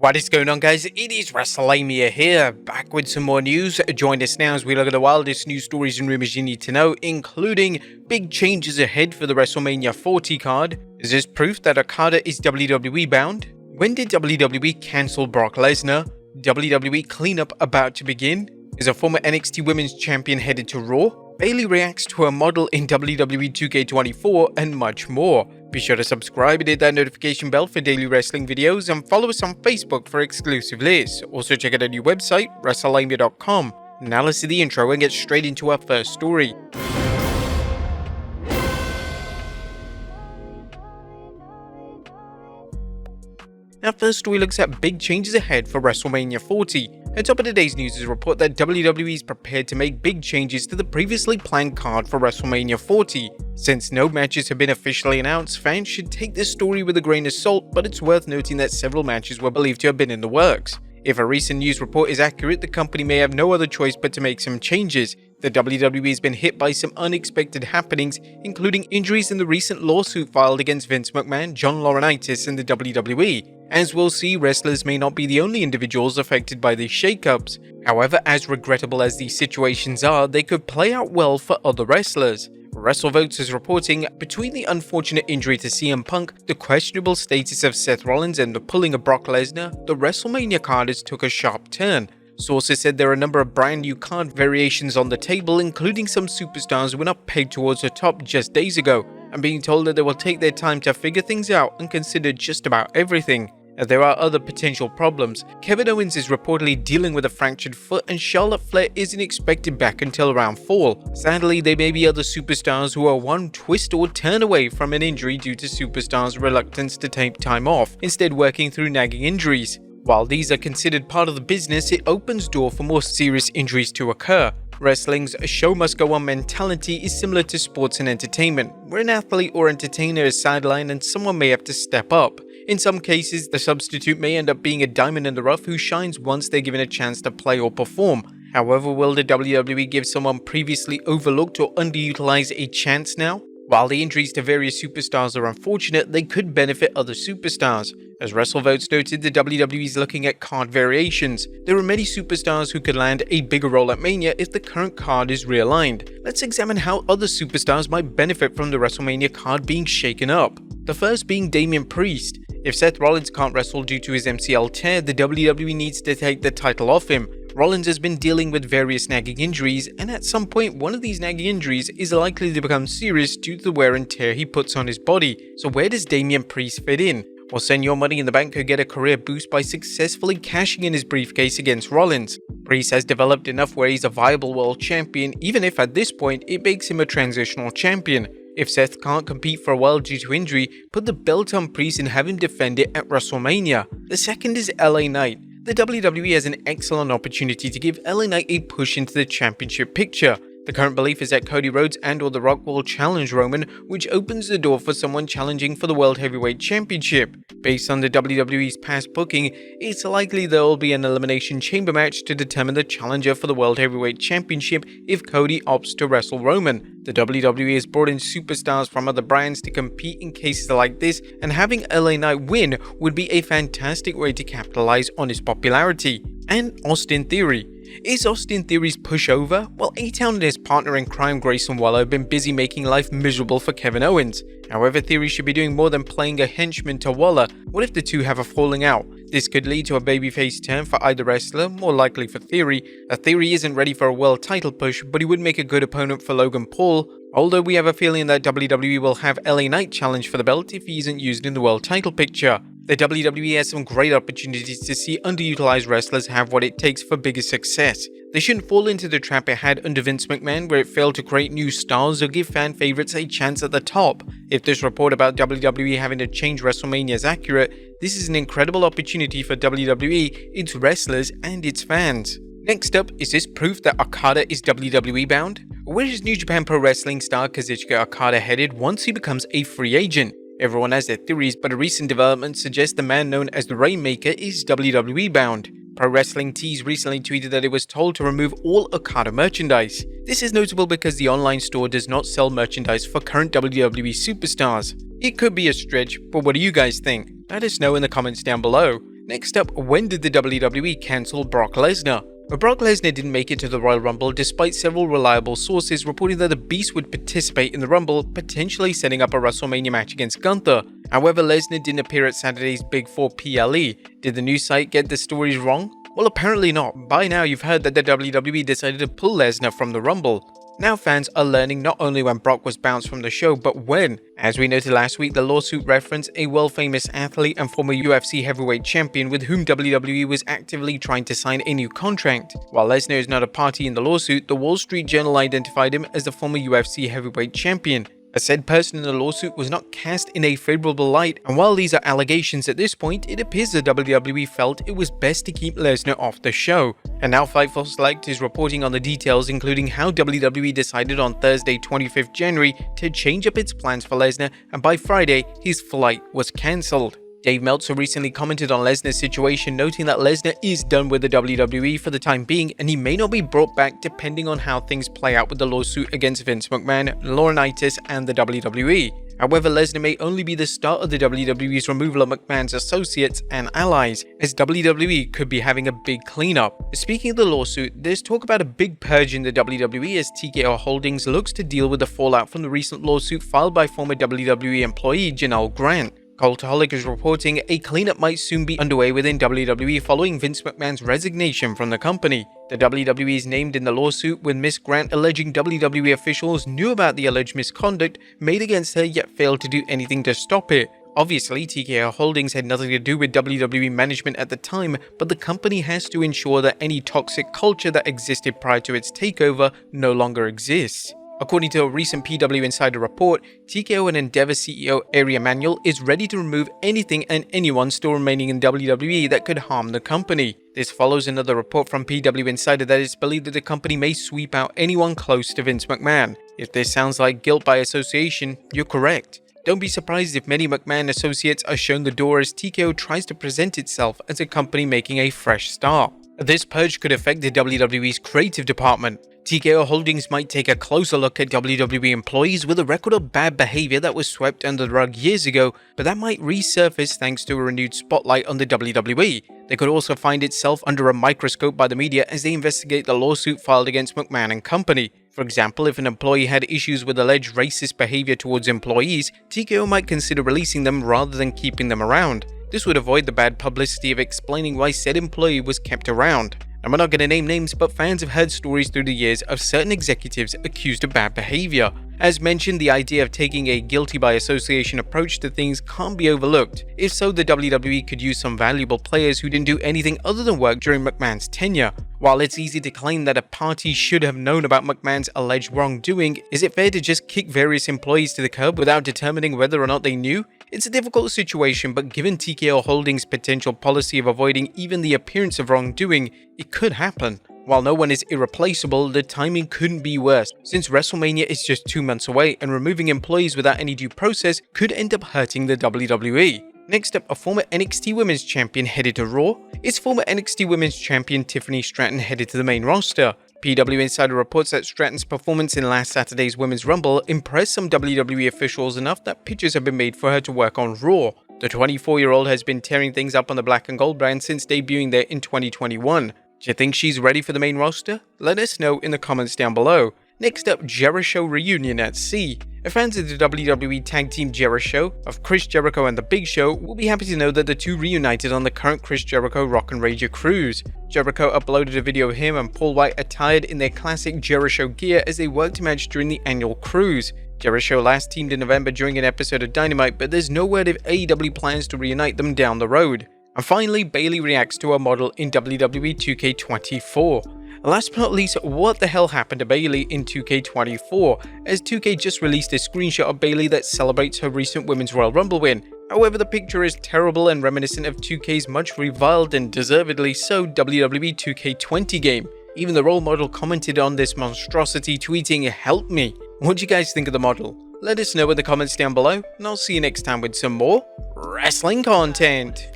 What is going on, guys? It is Wrestlelamia here, back with some more news. Join us now as we look at the wildest news stories and rumors you need to know, including big changes ahead for the WrestleMania 40 card. Is this proof that Okada is WWE bound? When did WWE cancel Brock Lesnar? WWE cleanup about to begin? Is a former NXT Women's Champion headed to Raw? Bayley reacts to a model in WWE 2K24 and much more. Be sure to subscribe and hit that notification bell for daily wrestling videos and follow us on Facebook for exclusive lists. Also check out our new website, Wrestlelamia.com. Now let's see the intro and get straight into our first story. Our first story looks at big changes ahead for WrestleMania 40. At top of today's news is a report that WWE is prepared to make big changes to the previously planned card for WrestleMania 40. Since no matches have been officially announced, fans should take this story with a grain of salt, but it's worth noting that several matches were believed to have been in the works. If a recent news report is accurate, the company may have no other choice but to make some changes. The WWE has been hit by some unexpected happenings, including injuries in the recent lawsuit filed against Vince McMahon, John Laurinaitis, and the WWE. As we'll see, wrestlers may not be the only individuals affected by these shakeups. However, as regrettable as these situations are, they could play out well for other wrestlers. WrestleVotes is reporting, between the unfortunate injury to CM Punk, the questionable status of Seth Rollins, and the pulling of Brock Lesnar, the WrestleMania card has took a sharp turn. Sources said there are a number of brand new card variations on the table, including some superstars who were not pegged towards the top just days ago, and being told that they will take their time to figure things out and consider just about everything. There are other potential problems. Kevin Owens is reportedly dealing with a fractured foot, and Charlotte Flair isn't expected back until around fall. Sadly, there may be other superstars who are one twist or turn away from an injury due to superstars' reluctance to take time off, instead working through nagging injuries. While these are considered part of the business, it opens door for more serious injuries to occur. Wrestling's show must go on mentality is similar to sports and entertainment, where an athlete or entertainer is sidelined and someone may have to step up. In some cases, the substitute may end up being a diamond in the rough who shines once they're given a chance to play or perform. However, will the WWE give someone previously overlooked or underutilized a chance now? While the injuries to various superstars are unfortunate, they could benefit other superstars. As WrestleVotes noted, the WWE is looking at card variations. There are many superstars who could land a bigger role at Mania if the current card is realigned. Let's examine how other superstars might benefit from the WrestleMania card being shaken up. The first being Damian Priest. If Seth Rollins can't wrestle due to his MCL tear, the WWE needs to take the title off him. Rollins has been dealing with various nagging injuries, and at some point one of these nagging injuries is likely to become serious due to the wear and tear he puts on his body. So where does Damian Priest fit in? Well, Senor Money in the Bank could get a career boost by successfully cashing in his briefcase against Rollins. Priest has developed enough where he's a viable world champion, even if at this point it makes him a transitional champion. If Seth can't compete for a while due to injury, put the belt on Priest and have him defend it at WrestleMania. The second is LA Knight. The WWE has an excellent opportunity to give LA Knight a push into the championship picture. The current belief is that Cody Rhodes and/or The Rock will challenge Roman, which opens the door for someone challenging for the World Heavyweight Championship. Based on the WWE's past booking, it's likely there will be an Elimination Chamber match to determine the challenger for the World Heavyweight Championship if Cody opts to wrestle Roman. The WWE has brought in superstars from other brands to compete in cases like this, and having LA Knight win would be a fantastic way to capitalize on his popularity. And Austin Theory. Is Austin Theory's push over? Well, A-Town and his partner in crime Grayson Waller have been busy making life miserable for Kevin Owens. However, Theory should be doing more than playing a henchman to Waller. What if the two have a falling out? This could lead to a babyface turn for either wrestler, more likely for Theory. Theory isn't ready for a world title push, but he would make a good opponent for Logan Paul, although we have a feeling that WWE will have LA Knight challenge for the belt if he isn't used in the world title picture. The WWE has some great opportunities to see underutilized wrestlers have what it takes for bigger success. They shouldn't fall into the trap it had under Vince McMahon, where it failed to create new stars or give fan favorites a chance at the top. If this report about WWE having to change WrestleMania is accurate, this is an incredible opportunity for WWE, its wrestlers, and its fans. Next up, is this proof that Okada is WWE bound? Where is New Japan Pro Wrestling star Kazuchika Okada headed once he becomes a free agent? Everyone has their theories, but a recent development suggests the man known as the Rainmaker is WWE bound. Pro Wrestling Tees recently tweeted that it was told to remove all Okada merchandise. This is notable because the online store does not sell merchandise for current WWE superstars. It could be a stretch, but what do you guys think? Let us know in the comments down below. Next up, when did the WWE cancel Brock Lesnar? But Brock Lesnar didn't make it to the Royal Rumble despite several reliable sources reporting that the Beast would participate in the Rumble, potentially setting up a WrestleMania match against Gunther. However, Lesnar didn't appear at Saturday's Big 4 PLE. Did the news site get the stories wrong? Well, apparently not. By now you've heard that the WWE decided to pull Lesnar from the Rumble. Now fans are learning not only when Brock was bounced from the show, but when. As we noted last week, the lawsuit referenced a world-famous athlete and former UFC heavyweight champion with whom WWE was actively trying to sign a new contract. While Lesnar is not a party in the lawsuit, the Wall Street Journal identified him as the former UFC heavyweight champion. A said person in the lawsuit was not cast in a favorable light, and while these are allegations at this point, it appears the WWE felt it was best to keep Lesnar off the show. And now Fightful Select is reporting on the details, including how WWE decided on Thursday 25th January to change up its plans for Lesnar, and by Friday, his flight was cancelled. Dave Meltzer recently commented on Lesnar's situation, noting that Lesnar is done with the WWE for the time being and he may not be brought back depending on how things play out with the lawsuit against Vince McMahon, Laurinaitis, and the WWE. However, Lesnar may only be the start of the WWE's removal of McMahon's associates and allies, as WWE could be having a big cleanup. Speaking of the lawsuit, there's talk about a big purge in the WWE as TKO Holdings looks to deal with the fallout from the recent lawsuit filed by former WWE employee Janelle Grant. Cultaholic is reporting a cleanup might soon be underway within WWE following Vince McMahon's resignation from the company. The WWE is named in the lawsuit, with Miss Grant alleging WWE officials knew about the alleged misconduct made against her yet failed to do anything to stop it. Obviously, TKO Holdings had nothing to do with WWE management at the time, but the company has to ensure that any toxic culture that existed prior to its takeover no longer exists. According to a recent PW Insider report, TKO and Endeavor CEO Ari Emanuel is ready to remove anything and anyone still remaining in WWE that could harm the company. This follows another report from PW Insider that it's believed that the company may sweep out anyone close to Vince McMahon. If this sounds like guilt by association, you're correct. Don't be surprised if many McMahon associates are shown the door as TKO tries to present itself as a company making a fresh start. This purge could affect the WWE's creative department. TKO Holdings might take a closer look at WWE employees with a record of bad behavior that was swept under the rug years ago, but that might resurface thanks to a renewed spotlight on the WWE. They could also find itself under a microscope by the media as they investigate the lawsuit filed against McMahon and company. For example, if an employee had issues with alleged racist behavior towards employees, TKO might consider releasing them rather than keeping them around. This would avoid the bad publicity of explaining why said employee was kept around. And we're not going to name names, but fans have heard stories through the years of certain executives accused of bad behavior. As mentioned, the idea of taking a guilty by association approach to things can't be overlooked. If so, the WWE could use some valuable players who didn't do anything other than work during McMahon's tenure. While it's easy to claim that a party should have known about McMahon's alleged wrongdoing, is it fair to just kick various employees to the curb without determining whether or not they knew? It's a difficult situation, but given TKO Holdings' potential policy of avoiding even the appearance of wrongdoing, it could happen. While no one is irreplaceable, the timing couldn't be worse, since WrestleMania is just 2 months away and removing employees without any due process could end up hurting the WWE. Next up, a former NXT Women's Champion headed to Raw. Is former NXT Women's Champion Tiffany Stratton headed to the main roster? PW Insider reports that Stratton's performance in last Saturday's Women's Rumble impressed some WWE officials enough that pitches have been made for her to work on Raw. The 24-year-old has been tearing things up on the Black and Gold brand since debuting there in 2021. Do you think she's ready for the main roster? Let us know in the comments down below. Next up, Jeri-Show Reunion at Sea. Fans of the WWE tag team Jeri-Show of Chris Jericho and The Big Show will be happy to know that the two reunited on the current Chris Jericho Rock and Rager cruise. Jericho uploaded a video of him and Paul White attired in their classic Jeri-Show gear as they worked a match during the annual cruise. Jeri-Show last teamed in November during an episode of Dynamite, but there's no word if AEW plans to reunite them down the road. And finally, Bayley reacts to a model in WWE 2K24. Last but not least, what the hell happened to Bayley in 2K24, as 2K just released a screenshot of Bayley that celebrates her recent Women's Royal Rumble win. However, the picture is terrible and reminiscent of 2K's much reviled and deservedly so WWE 2K20 game. Even the role model commented on this monstrosity, tweeting, "Help me." What do you guys think of the model? Let us know in the comments down below, and I'll see you next time with some more wrestling content.